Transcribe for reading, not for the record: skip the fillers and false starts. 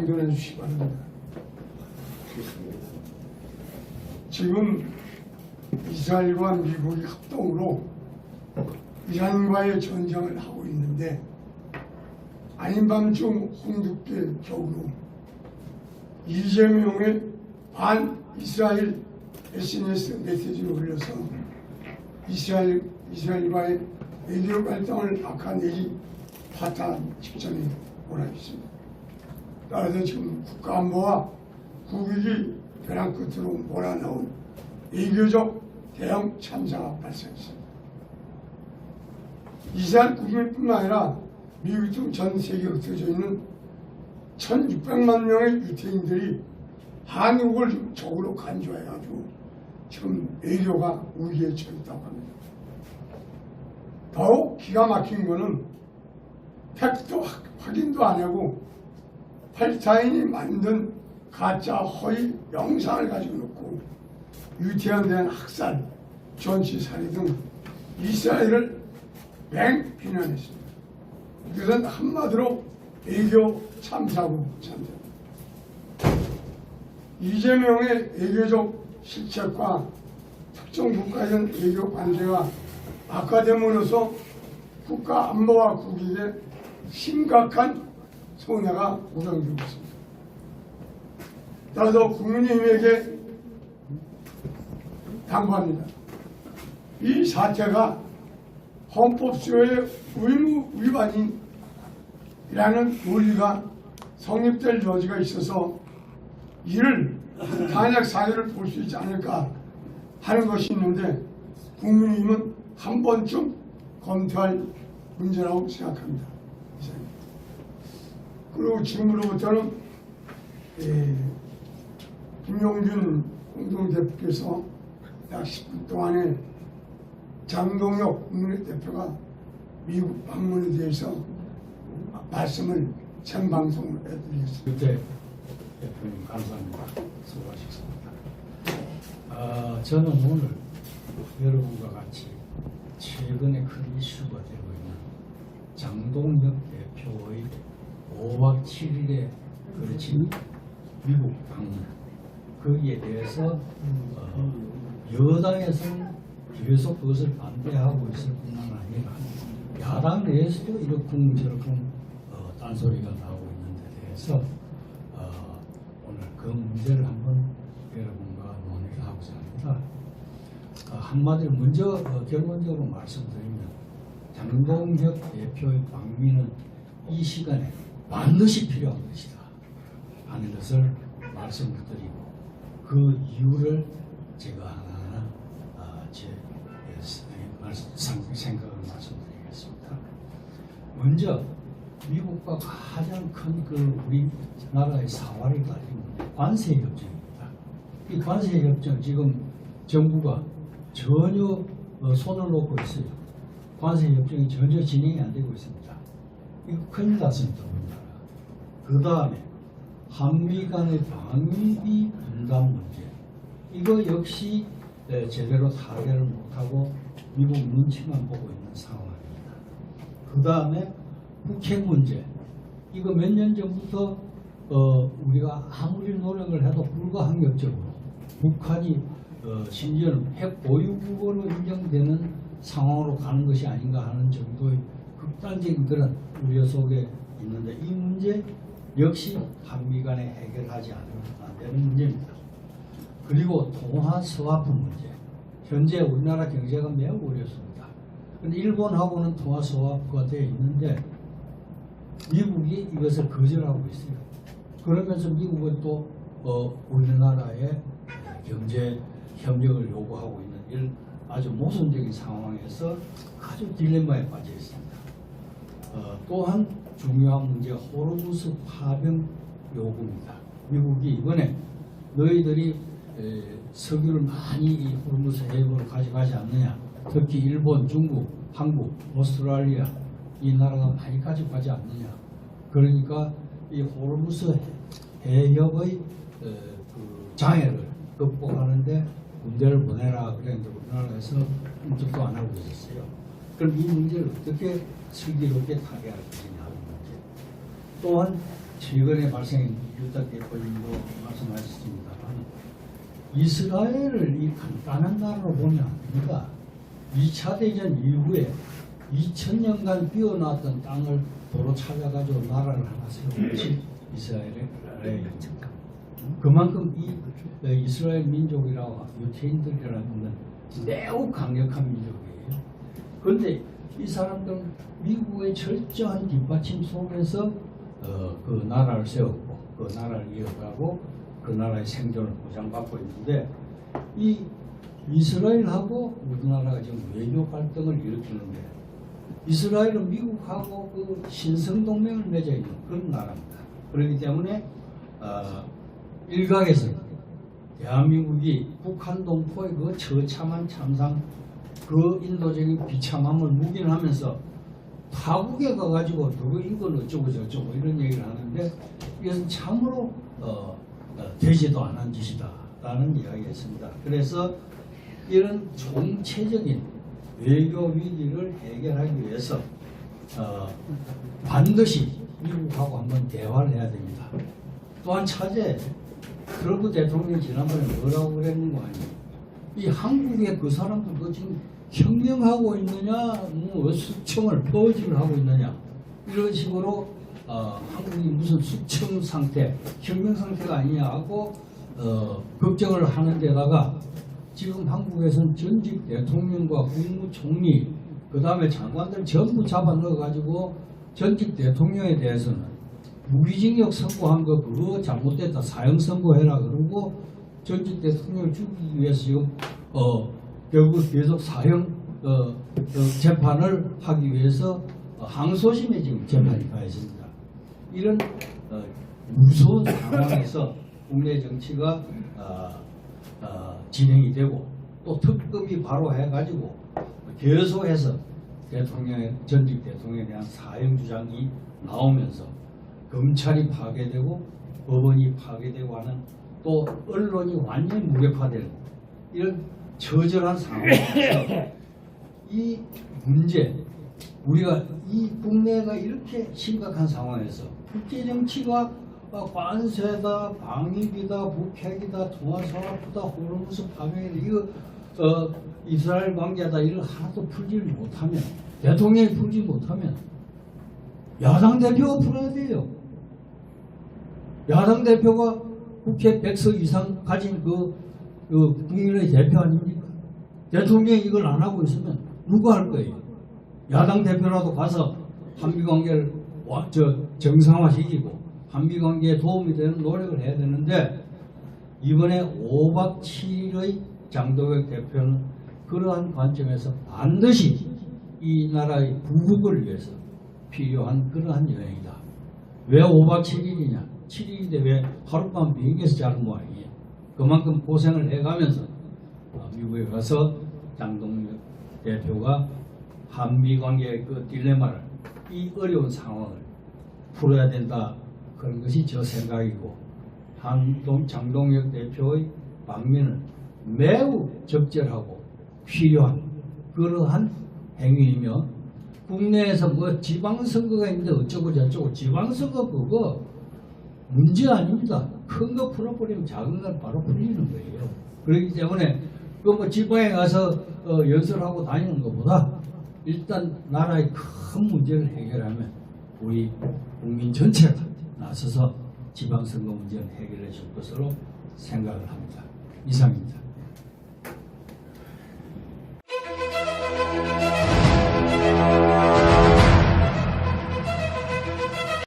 정돈해 주시기 바랍니다. 지금 이스라엘과 미국이 합동으로 이란과의 전쟁을 하고 있는데 아닌 밤중 홍두깨 격으로 이재명의 반 이스라엘 SNS 메시지를 올려서 이스라엘과의 외교 갈등을 악화내기 파탄 직전에 오라 있습니다. 따라서 지금 국가안보와 국익이 벼랑 끝으로 몰아넣은 외교적 대형 참사가 발생했습니다. 이스라엘 국민뿐만 아니라 미국 등 전 세계에 흩어져 있는 1600만 명의 유태인들이 한국을 적으로 간주해가지고 지금 외교가 위기에 처했다고 합니다. 더욱 기가 막힌 거는 팩트 확인도 안 하고 팔스타인이 만든 가짜 허위 영상을 가지고 놓고 유태인에 대한 학살, 전치살해 등 이스라엘을 맹 비난했습니다. 이것은 한마디로 외교 참사고 참사입니다. 이재명의 외교적 실책과 특정 국가에 대한 외교 관계가 악화됨으로써 국가 안보와 국익에 심각한 손해가 우려되고 있습니다. 따라서 국민의힘에게 당부합니다. 이 사태가 헌법 수호의 의무 위반이라는 논리가 성립될 여지가 있어서 이를 탄핵 사유를 볼 수 있지 않을까 하는 것이 있는데 국민의힘은 한 번쯤 검토할 문제라고 생각합니다. 그리고 지금으로부터는 김용준 공동대표께서 약 10분 동안에 장동혁 국민의 대표가 미국 방문에 대해서 말씀을 생방송으로 해드리겠습니다. 그때 대표님 감사합니다. 수고하셨습니다. 저는 오늘 여러분과 같이 최근에 큰 이슈가 되고 있는 장동혁 대표의 5박 7일에 그렇지 미국 방문 거기에 대해서 여당에서는 계속 그것을 반대하고 있을 뿐만 아니라 야당 내에서도 이렇쿵 저렇쿵 딴소리가 나오고 있는 데 대해서 오늘 그 문제를 한번 여러분과 논의를 하고자 합니다. 한마디로 먼저 결론적으로 말씀드리면 장동혁 대표의 방미는 이 시간에 반드시 필요한 것이다 하는 것을 말씀을 드리고 그 이유를 제가 하나하나 제 생각을 말씀드리겠습니다. 먼저 미국과 가장 큰 우리 나라의 사활이 달린 관세 협정입니다. 이 관세 협정 지금 정부가 전혀 손을 놓고 있어요. 관세 협정이 전혀 진행이 안 되고 있습니다. 이거 큰일 났습니다, 우리나라. 그 다음에 한미 간의 방위비 분담 문제, 이거 역시 제대로 타결을 못하고 미국 눈치만 보고 있는 상황입니다. 그 다음에 북핵 문제, 이거 몇 년 전부터 우리가 아무리 노력을 해도 불가항력적으로 북한이 심지어는 핵 보유국으로 인정되는 상황으로 가는 것이 아닌가 하는 정도의 극단적인 그런 우려 속에 있는데 이 문제 역시 한미 간에 해결하지 않으면 안 되는 문제입니다. 그리고 통화 스와프 문제, 현재 우리나라 경제가 매우 어렵습니다. 그런데 일본하고는 통화 스와프가 되어 있는데 미국이 이것을 거절하고 있어요. 그러면서 미국은 또 우리나라의 경제 협력을 요구하고 있는 아주 모순적인 상황에서 아주 딜레마에 빠져 있습니다. 또한 중요한 문제가 호르무즈 파병 요구입니다. 미국이 이번에 너희들이 석유를 많이 이 호르무즈 해역으로 가져가지 않느냐, 특히 일본, 중국, 한국, 오스트랄리아 이 나라가 많이 가져가지 않느냐, 그러니까 이 호르무즈 해역의 그 장애를 극복하는데 군대를 보내라 그랬는데 우리나라에서 꿈쩍도 안 하고 있었어요. 그럼 이 문제를 어떻게 슬기롭게 타개할 것이냐 하는 문제. 또한 최근에 발생한 유다 대표님도 말씀하셨습니다만 이스라엘을 이 간단한 나라로 보면 안 됩니다. 2차 대전 이후에 2000년간 비워놨던 땅을 도로 찾아가지고 나라를 하나 세우고 이스라엘의 그만큼 이 이스라엘 민족이라고 유태인들이라는 건 매우 강력한 민족이에요. 그런데 이 사람들은 미국의 철저한 뒷받침 속에서 그 나라를 세웠고 그 나라를 이어가고 그 나라의 생존을 보장받고 있는데 이 이스라엘하고 우리나라가 지금 외교 갈등을 일으키는데 이스라엘은 미국하고 그 신성동맹을 맺어 있는 그런 나라입니다. 그렇기 때문에 일각에서 대한민국이 북한 동포의 그 처참한 참상 그 인도적인 비참함을 묵인하면서 타국에 가가지고 누구 이건 어쩌고 저쩌고 이런 얘기를 하는데 이것은 참으로 되지도 않은 짓이다 라는 이야기였습니다. 그래서 이런 총체적인 외교 위기를 해결하기 위해서 반드시 미국하고 한번 대화를 해야 됩니다. 또한 차제 트럼프 대통령이 지난번에 뭐라고 그랬는 거 아니에요? 이 한국에 그 사람들 그 지금 혁명하고 있느냐, 뭐 숙청을 퍼즐을 하고 있느냐 이런 식으로 한국이 무슨 숙청 상태, 혁명 상태가 아니냐 하고 걱정을 하는 데다가 지금 한국에서는 전직 대통령과 국무총리 그 다음에 장관들 전부 잡아 넣어가지고 전직 대통령에 대해서는 무기징역 선고한 거 그거 잘못됐다 사형 선고해라 그러고 전직 대통령을 죽이기 위해서 지금 결국 계속 사형 재판을 하기 위해서 항소심에 지금 재판이 가 있습니다. 이런 무서운 상황에서 국내 정치가 진행이 되고 또 특검이 바로 해가지고 계속해서 전직 대통령에 대한 사형 주장이 나오면서 검찰이 파괴되고 법원이 파괴되고 하는 또 언론이 완전히 무력화되는 이런 처절한 상황에서 이 문제 우리가 이 국내가 이렇게 심각한 상황에서 국제 정치가 관세다, 방위비다, 북핵이다, 통화산업부다, 호르무즈 파병이다 이거 이스라엘 관계다 이걸 하나도 풀지를 못하면 대통령이 풀지 못하면 야당 대표가 풀어야 돼요. 야당 대표가 국회 100석 이상 가진 그 국민의 대표 아닙니까? 대통령이 이걸 안 하고 있으면 누가 할 거예요? 야당 대표라도 가서 한미 관계를 정상화시키고 한미 관계에 도움이 되는 노력을 해야 되는데 이번에 5박 7일의 장도혁 대표는 그러한 관점에서 반드시 이 나라의 부국을 위해서 필요한 그러한 여행이다. 왜 5박 7일이냐? 7일인데 왜 하룻밤 비행기에서 자는 모양이에요. 그만큼 고생을 해가면서 미국에 가서 장동혁 대표가 한미 관계의 그 딜레마를 이 어려운 상황을 풀어야 된다. 그런 것이 저 생각이고 장동혁 대표의 방면은 매우 적절하고 필요한 그러한 행위이며 국내에서 뭐 지방선거가 있는데 어쩌고 저쩌고 지방선거 그거 문제 아닙니다. 큰 거 풀어버리면 작은 건 바로 풀리는 거예요. 그렇기 때문에 그 뭐 지방에 가서 연설하고 다니는 것보다 일단 나라의 큰 문제를 해결하면 우리 국민 전체가 나서서 지방선거 문제를 해결해 줄 것으로 생각을 합니다. 이상입니다.